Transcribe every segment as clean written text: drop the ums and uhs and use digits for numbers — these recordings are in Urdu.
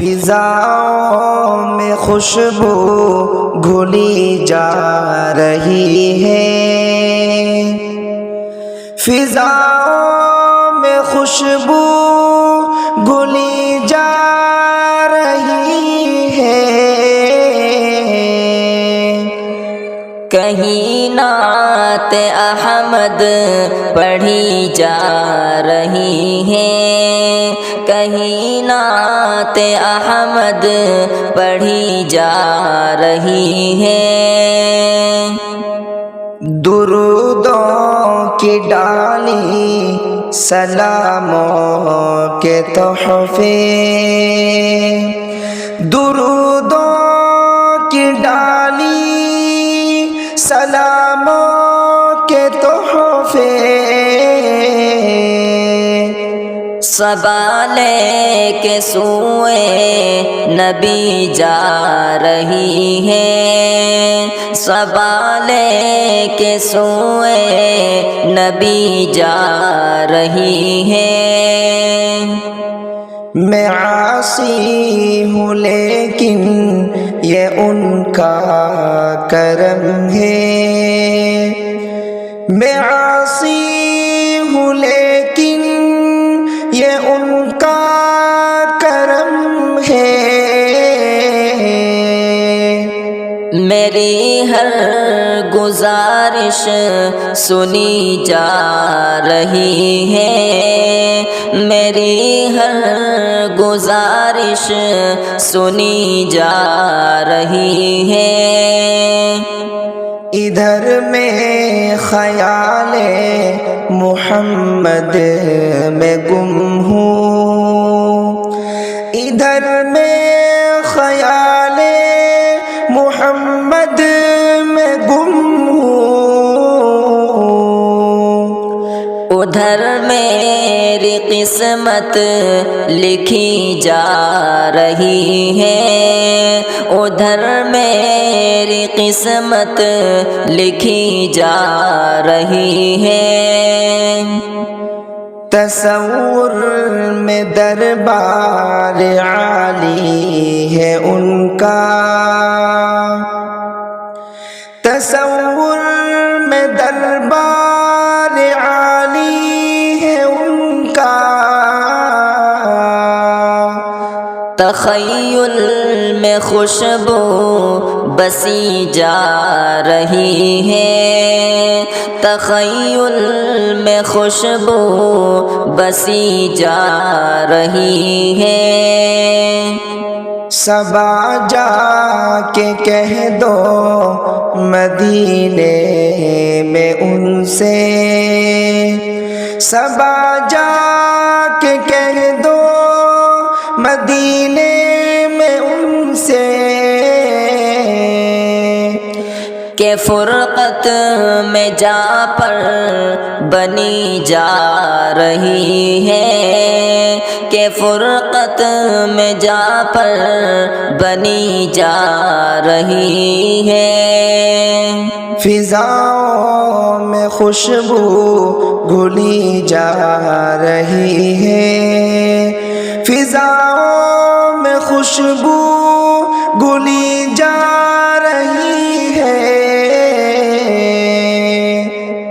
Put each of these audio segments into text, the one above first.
فضاؤں میں خوشبو گھلی جا رہی ہے، فضاؤں میں خوشبو گھلی جا رہی ہے، کہیں نعت احمد پڑھی جا رہی ہے، کہیں نعت احمد پڑھی جا رہی ہے، درودوں کی ڈالی سلاموں کے تحفے، درودوں کی ڈالی سلاموں کے تحفے، صبا لے کے سوئے نبی جا رہی ہے، صبا لے کے سوئے نبی جا رہی ہے، میں عاصی ہوں لیکن یہ ان کا کرم ہے، میں عاصی ہوں لیکن یہ ان کا کرم ہے، میری ہر گزارش سنی جا رہی ہے، میری ہر گزارش سنی جا رہی ہے، ادھر میں خیال محمد میں گم ہوں، ادھر میں خیال محمد میں گم ہوں، ادھر میری قسمت لکھی جا رہی ہے، ادھر میری قسمت لکھی جا رہی ہے، تصور میں دربار عالی ہے ان کا، تصور میں دربار عالی ہے ان کا، تخیل میں خوشبو بسی جا رہی ہے، تخیل میں خوشبو بسی جا رہی ہے، صبا جا کے کہہ دو مدینے میں ان سے، صبا جا کے کہہ دو مدینے میں ان سے، کہ فرقت میں جا پر بنی جا رہی ہے، کہ فرقت میں جا پر بنی جا رہی ہے، فضاؤں میں خوشبو گھلی جا رہی ہے، فضاؤں میں خوشبو گھلی جا رہی ہے،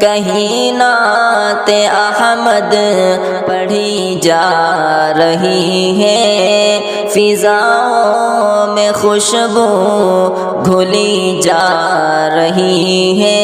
کہیں نعت احمد پڑھی جا رہی ہے، فضاؤں میں خوشبو گھلی جا رہی ہے،